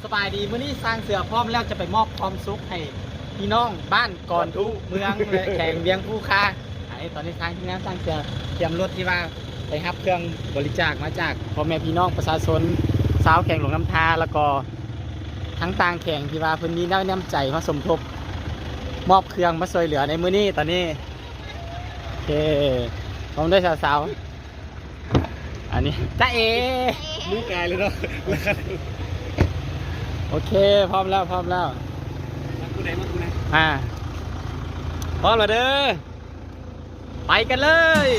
สบายดีมื้อนี้สร้างเสือพร้อมแล้วจะไปมอบความสุขให้พี่น้องบ้านก่อนทุเมืองและแข่งเวียงผู้ค้าตอนนี้ทางที่งานสร้างเสือเตรียมรถที่ว่าไปรับเครื่องบริจาคมาจากพ่อแม่พี่น้องประชาชนสาวแข่งหลวงน้ำทาแล้วก็ทั้งต่างแข่งที่ว่าเพิ่นมีน้ำใจมาสมทบมอบเครื่องมาช่วยเหลือในมื้อนี้ตอนนี้โอเคพร้อมด้วยสาวๆอันนี้จ้าเอมือกายเลยเนาะโอเคพร้อมแล้วมากูไหนพร้อมแล้วเด้อไปกันเลย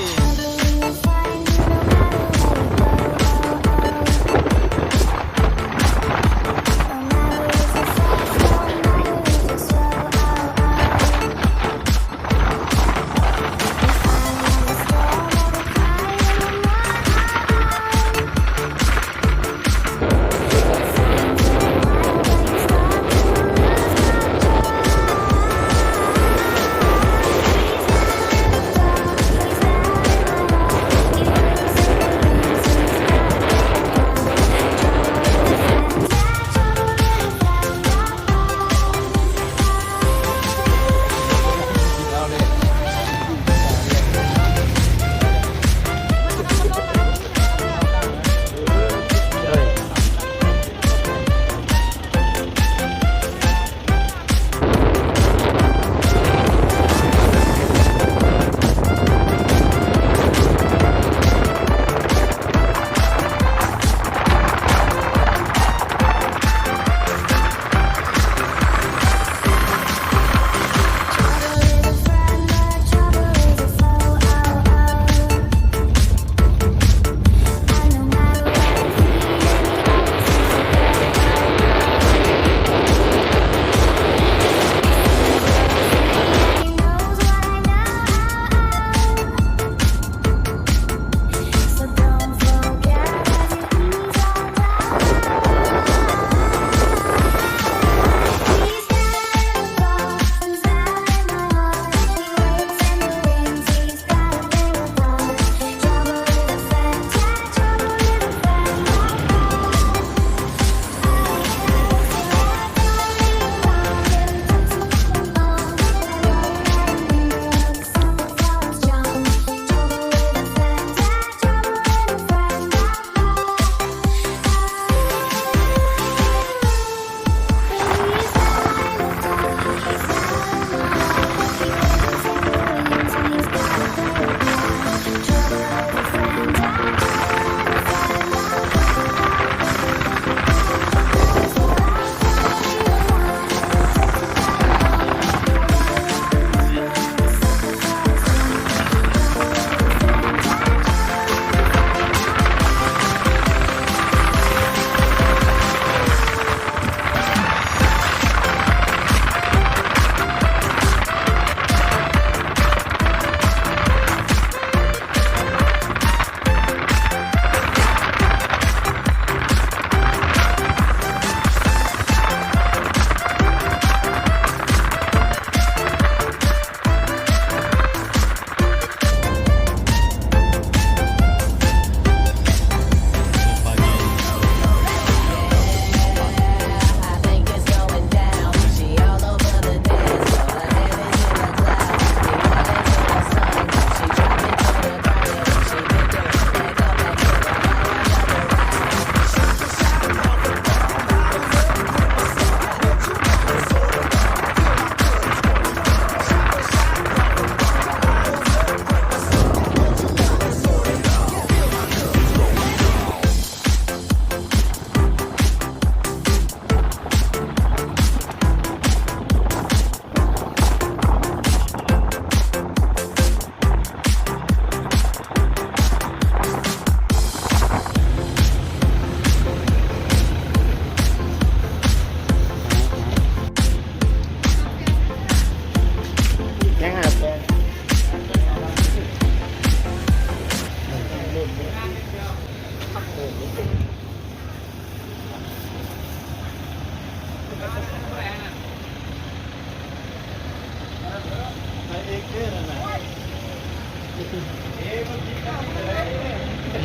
เ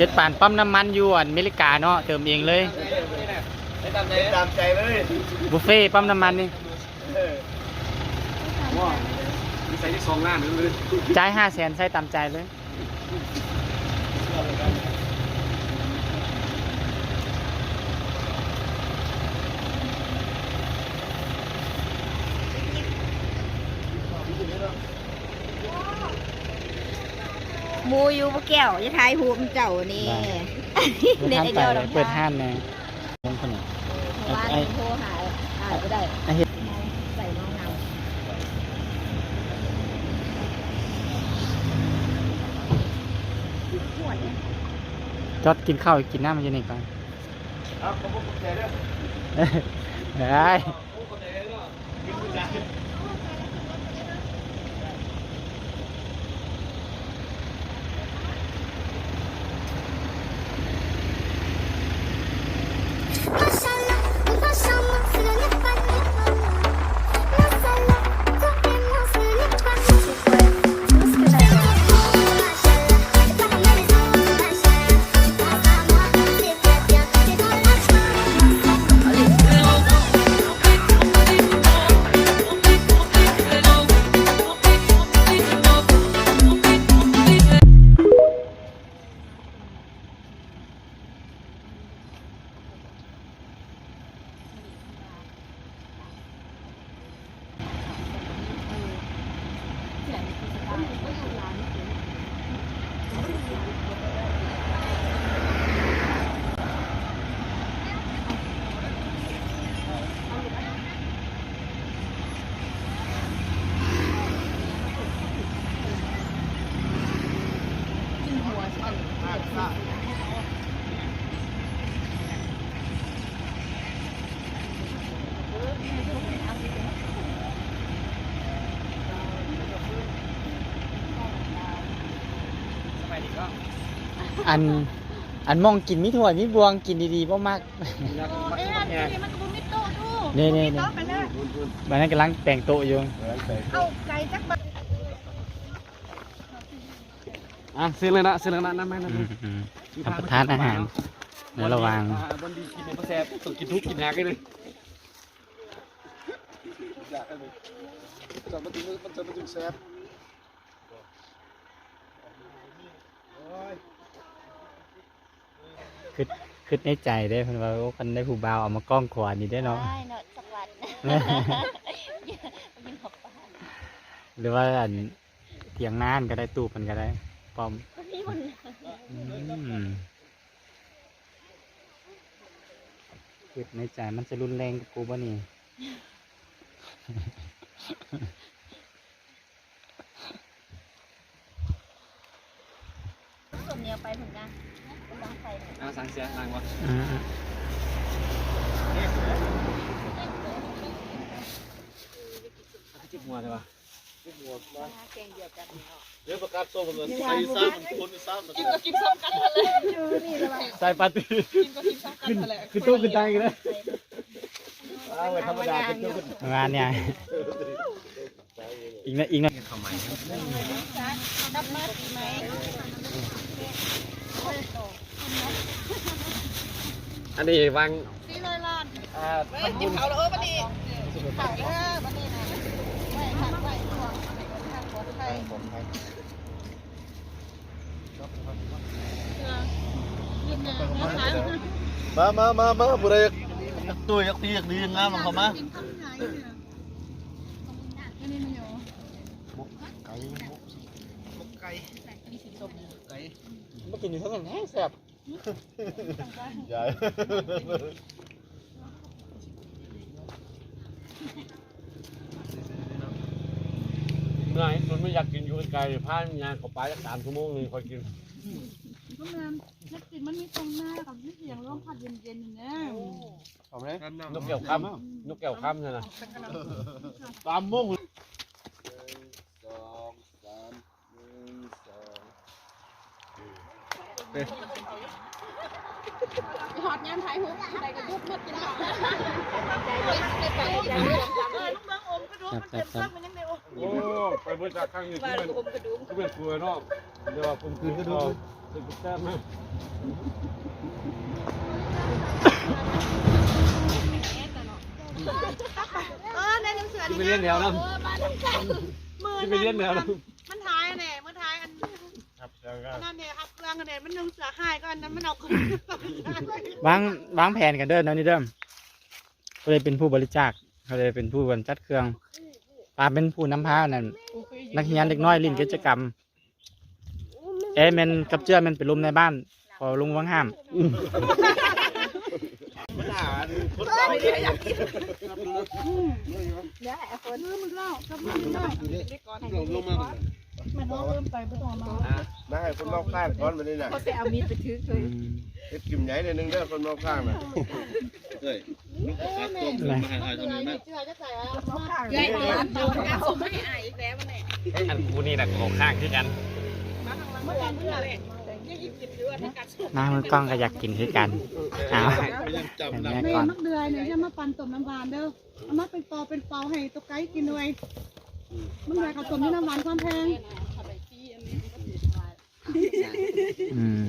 ฮ็ดป่านปั๊มน้ำมันอยู่อเมริกาเนาะเติมเองเลย ตามใจเลย บุฟเฟ่ต์ปั๊มน้ำมันนี่ ว้ามีใส่ที่สองล้านเลย จ่าย500,000ใช้ตามใจเลย หมูอยู่บ่แก้วจะทายหูมเจ้านี่เน็ตไอเดียวดอก เปิดห้านแน่ลงขนม ว่าโทรหาก็ได้ ไอ้เฮ็ด ใส่น้องน้ำขวดเนี่ย จอดกินข้าวกินน้ำมันจะนี่ก่อน ครับผมใจด้วย ได้ อันมองกินมิถั่วมิบวงกินดีๆบ่มากนี่บ้านนั้นกำลังแต่งโต๊ะอยู่ เอาไก่จักบั ซื้อเลยนะน้ำไม่ รับประทานอาหารในระหว่าง วันดีกินในกระแสต้องกินทุกกินยากันเลยจะมาถึงแซ่บ คือในใจได้เพิ่นว่าคนได้ผู้บ่าวเอามากล้องขวานี่ได้เนาะ ได้เนาะสักวันยินหกปา หรือว่าอันเถียงนานก็ได้ตู้มันก็ได้ป้อม พี่คน คือในใจมันจะรุนแรงกับกูบ่นี่ ส่วนเนี้ยไปถึงนะล้างไฟ สั่งเสียนางวะจิบหัวใช่ปะ แกงเดียวกัน เดี๋ยวประกาศโซ่ผมเลยใส่ซ้ำคนซ้ำ กินซ้ำกันเลย ใส่ปาร์ตี้ กินก็กินซ้ำกันเลย คือตู้คือตังกันเลย เอาไว้ธรรมดาเป็นตู้ ประมาณเนี่ยอีกนะดับมาดีไหม อันนี้วาง 400 ล้าน ทำบุญ เอาแล้วบัดนี้ข่าวบัดนี้นะไม่ทางไหวตัวทางของไทยมาบุรีตัวยักษ์ตียักษ์ดีงามลงเข้ามาไก่มากินอยู่ทั้งนั้นแซ่บใหญ่เมื่อไหร่คนไม่อยากกินอยู่ไกลๆพานงานเขาไปสัก3 ชั่วโมงนึงคอยกิน ก็มันนักกินมันมีตรงหน้ากับเสียงลมพัดเย็นๆเนี่ย เอาไหมนกแก้วคำนกแก้วคำใช่ไหม3 โมง1 2 3 1 2 หอดยามถ่ายหูใส่กระดุกหมดกินข้าวโอ้ไปบริจาคครั้งนี้ที่เป็นครัวเนาะเดี๋ยวผมคืนก็ดูเป็นกุ๊กแซ่บมาก ไปเรียนแถวนั้น มาทำกันมือ จะไปเรียนแถวนั้น มันท้ายอันไหนมันท้ายอัน ครับแล้วก็ นั่นเนี่ยครับเครื่องอันไหนมันนึ่งเสือหายก็อันนั้นมันเอาคน วางแผนกันเด้อนะนี่เด้อเขาเลยเป็นผู้บริจาคเขาเลยเป็นผู้บรรจัดเครื่องปาเป็นผู้นำพานั่นนักเรียนเด็กน้อยลิ้นกิจกรรมแมนกับเจือแมนไปลุมในบ้านพอลุงวังห้าม มันหาคน เดี๋ยวอยากกินเดี๋ยวให้คน มันเล่ากับมันเล่า ลงมา มันเอาเริ่มไปไม่ต้องมา ได้คนรอบข้างก้อนมานี่น่ะ เขาไปเอามีดไปถือเลย เฮ็ดกิมใหญ่เลยนึงเด้อคนรอบข้างน่ะเฮ้ย ต้มมาให้เจือจะใส่เอาข้าง ใหญ่ร้านเตาเอา ผมไม่อายอีกแล้วมันเนี่ย อันกูนี่น่ะของข้างที่กัน เมื่อวานเมื่อเลยยังยิบกินด้วยในการส่ง น้ามือกล้องก็อยากกินคือกันเอาเห็นแม่ แม่ ก่อน มักเดือยเนี่ยจะมาปั่นต้มน้ำหวานเด้อเอามาเป็นเปาให้ตัวไก่กินด้วยมันเลยเขาต้มด้วยน้ำหวานความแพง อืม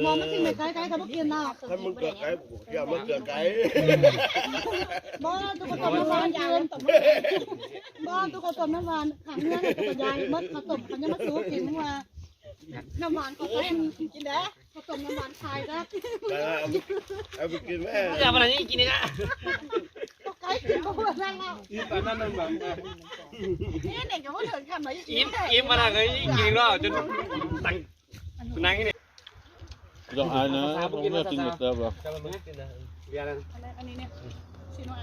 มองมันกินไม่ไก่เขาบอกกินเนาะ ถ้ามึงเกิดไก่เกี่ยวมันเกิดไก่ บ่ตัวเขาต้มน้ำหวานกินบ่ตัวเขาต้มน้ำหวานขังเนื้อตัวยายมัดเขาต้มเขาจะมาสู้กินว่าน้ำหวานเขาต้มกินได้เขาต้มน้ำหวานคายได้ เอาไปกินแม่ จะอะไรนี่กินนี่นะ ตัวไก่กินเขาเพื่อนั่งเนาะ อีตอนนั้นนั่นแบบ นี่เด็กกับว่าเถิดขันมา อิ่มมาแล้วก็กินรอบจนตั้งนั่งนี่ Dong ana, dong na tinggal tabak. เบียร์นั่น อันนี้เนี่ยชิโน่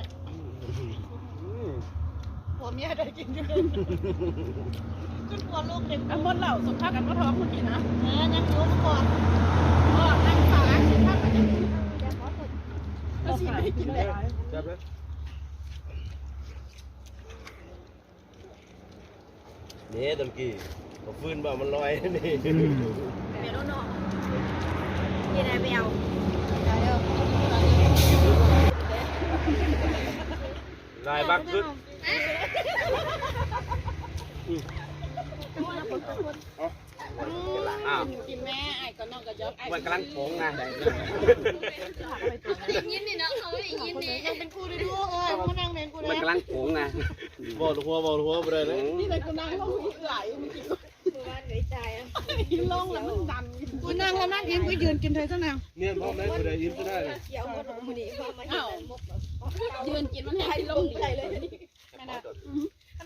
ผัวเมียได้กินด้วยขึ้นหัวลูกเด็กอันบนเหล่าสมภาพกันว่าท้องคนนี้นะยังรู้มาก่อนก็นั่งฝาสิภาพกันยังก็สิไม่กินเลย จับเลย นี่ตะกี้ผมฟื้นบ่มันลอยนี่ เดี๋ยวโน่นี่นายไปเอา ลายบักขึ้น กินแม่ไอ้ก็น้องก็ยกไอ้ มันกำลังโผงนะ ยินดีนะเขายินดี ยังเป็นครูด้วยด้วยมึงนั่งเรียนกู มัน เลย กำลังโผงนะ Bawaหัวไปเลย นี่เลยกูนั่งแล้วมึงไหลมึงกิน บ้านเหนื่อยใจอ่ะ ลงแล้วมันดันกูนั่งแล้วนั่งกินกูยืนกินเธอตั้งนาน เนี่ยพ่อแม่กูได้ยิ้มก็ได้ เกี่ยวหมดมือนี่พอมาเห็นมุก ยืนกินมันให้ลงใจเลยขน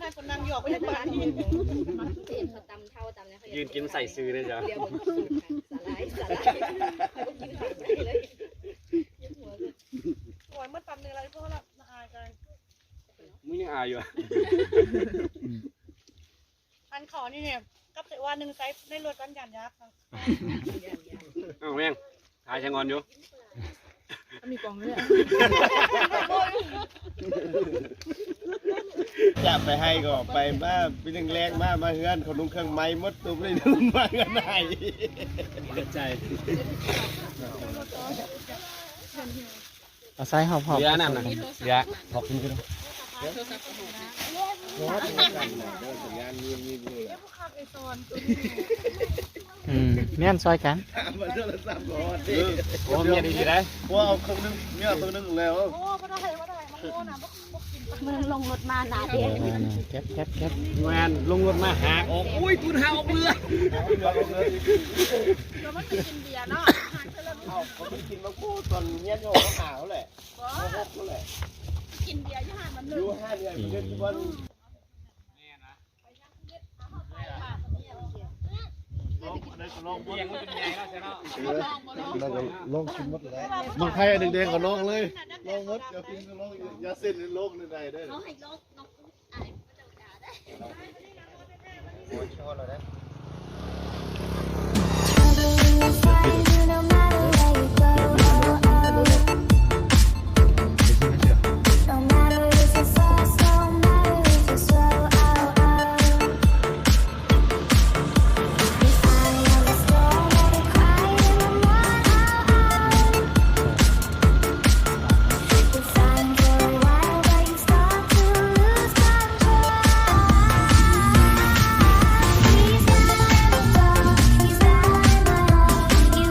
าดคนนั่งหยอกไปทั้งบ้านยืน เห็นเขาตำเท่าตำเนี่ยเขา ยืนกินใส่ซื้อเลยจ้ะ เดี๋ยวมันสลายเขากินหายไปเลย โอ้ยเมื่อตำเนื้ออะไรพวกเราอายกัน มึงยังอายอยู่อ่ะ อันขอนี่เนี่ยกับเสว่าหนึ่งไซส์ในรถกันยันยักษ์ อ้าวแม่งถ่ายชะงอนอยู่ มีกล่องด้วย จะไปให้ก็ไปมาเป็นแรงๆมาเฮือนเขานุ่งเครื่องไม้มดตุ้มเลยนุ่มมากันไหนใจ เอาใส่หอบ เรือนั่นนะเรือหอกขึ้นกัน แม่นซอยกัน มันโทรศัพท์ก่อนดิโอ้เมียดีๆได้ว่าเอาเครื่องนึงเมียเครื่องนึงแล้ว โอ้ไม่ได้มันโง่นะ มันลงรถมาหนาเด็ก เก็บ แมนลงรถมาหาออกอุ้ยคุณหาออกเรือ แล้วมันกินเบียร์เนาะ เขาไม่กินมะกูตอนเนี้ยเขาหาวแหละเขาหกแหละ กินเบียร์ยี่ห้ามัน ดูห้าเดือนเดือนวัน มึงใครแดงๆก็ร้องเลยร้องมดอย่าพิมพ์ก็ร้องอย่าเส้นในโลกในใดได้ เขาให้ลกนกอะไรก็จะด่าได้ โอ้ยชอบเราได้ No matter where you go, no matter if you're fast, no matter if you're slow, you finally understand that the cry in the morning, you're fine for a while, but you start to lose control. He's not let go, he's not let go. You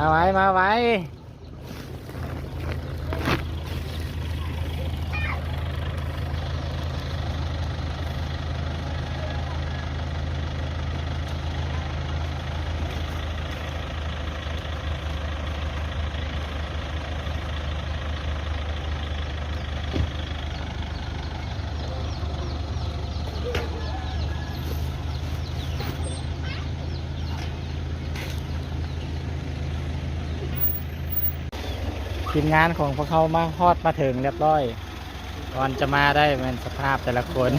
มาไว้มาไว้ทีมงานของพวกเขามาฮอดมาถึงเรียบร้อยก่อนจะมาได้เป็นสภาพแต่ละคน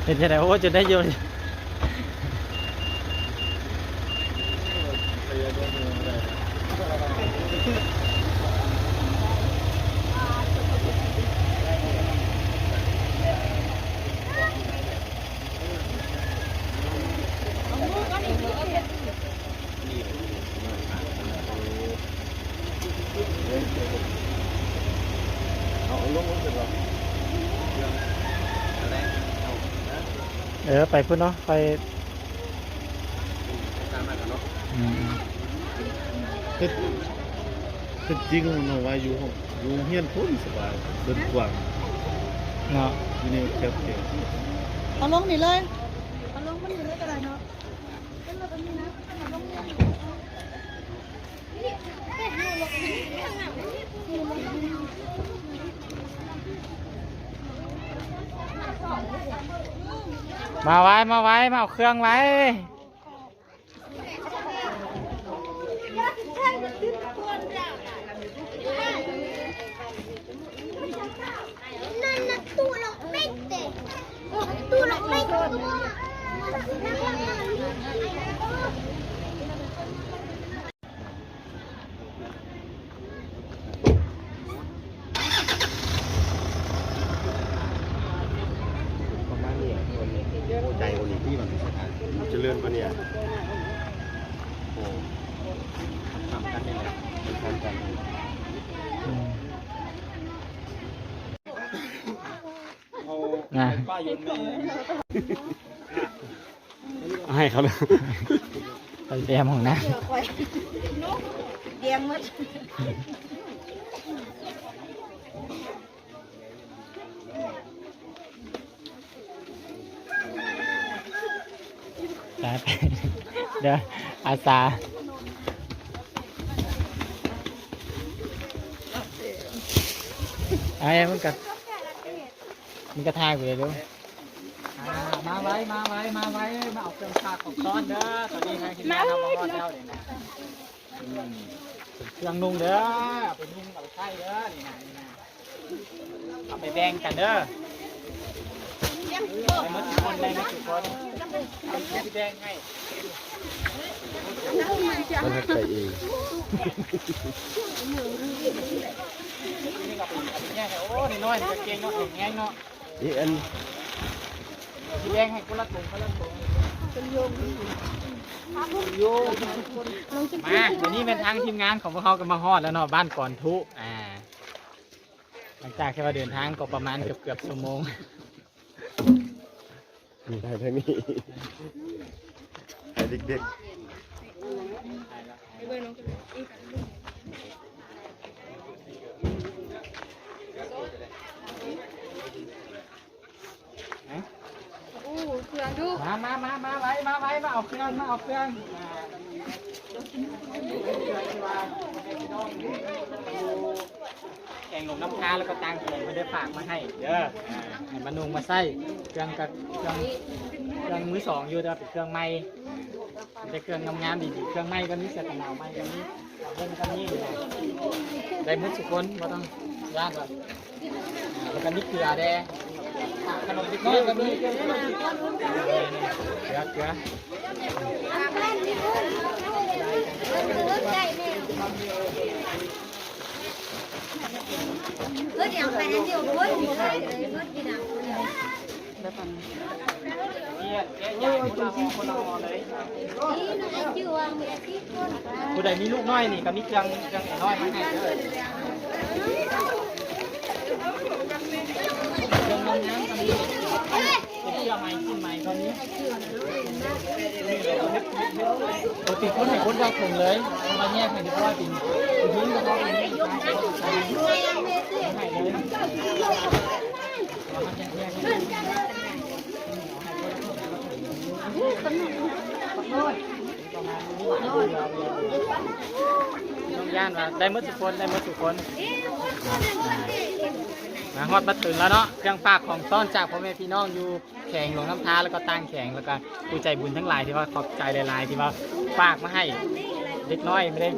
เห็นจะได้โอ้จะได้โยนไปพุ่นเนาะไปเป็นจริงมันเอาไว้อยู่ห้องอยู่เฮียนพุ่นสบายเดินกว้าง เนาะ อยู่นี่แคบเก่ง เอาลงนี่เลยเอาลงมันนี่เลยก็ได้เนาะเป็นแบบนี้นะเอาลงนี่มาไว้มาไว้มาเอาเครื่องไว้ใจคนนี้ที่มันเจริญปะเนี่ยโอ้ทำกันนี่แหละทำกันให้เขาเลย ไปเตรียมของนะ เดียงหมด ไปเดี๋ยวอาสาไอ้มันกระทายไปเลยดูมาไว้มาไว้มาไว้มาเอาเครื่องซักของซ้อนเด้อตอนนี้นะคิดว่าทำมาว่าเจ้าเนี่ยนะเครื่องนุ่งเด้อเอาไปนุ่งเอาไปใช้เด้อนี่นะเอาไปแบ่งกันเด้อได้หมดทุกคนได้หมดทุกคนเอาไปแบ่งให้ มันให้ใจเอง นี่ก็เป็นแง่โอ้นี่น้อยนี่เก่งเนาะแง่เนาะ นี่อัน ที่แดงให้คนละถุงคนละถุงเป็นโยมมาเดี๋ยวนี้เป็นทางทีมงานของพวกเขาก็มาฮอดแล้วเนาะบ้านก่อนทุหลังจากแค่ว่าเดินทางก็ประมาณเกือบชั่วโมง มีได้ทั้งนี้ให้เด็กมาไว้มาเอาเครื่องมาเอาเครื่องแกงหลงน้ำค้าแล้วก็ตังแข็งไม่ได้ฝากมาให้เด้อให้มานุ่งมาใส่เครื่องกับเครื่องมือสองอยู่แต่เป็นเครื่องไม้แต่เครื่องงามๆดีๆเครื่องไม้ก็มีเสร็จหนาวไม้ก็มีเล่นกันนี่ได้หมดทุกคนไม่ต้องยากหรอกแล้วก็มีเกลือแดงขนมติ๊กน้อยก็มีเกลือเกลืออย่างไปนั่นเดียวด้วยเลยที่นั่งผู้ใดมีลูกน้อยนี่ก็มีเครื่องน้อยมาให้เด้อ ตอนนี้ปกติคนไหนคนเราถึงเลยมาแยกให้เรียบร้อยจริงพื้นก็พอเป็นให้เลยน้องย่านว่าได้หมดทุกคนได้หมดทุกคนมาฮอดมาถึงแล้วเนาะเครื่องฝากของต้อนจากพ่อแม่พี่น้องอยู่แข่งหลวงน้ำท้าแล้วก็ตั้งแข่งแล้วก็ผู้ใจบุญทั้งหลายที่ว่าขอบใจหลายๆที่ว่าฝากมาให้เด็กน้อยไม่ได้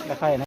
ไม่ค่อยนะ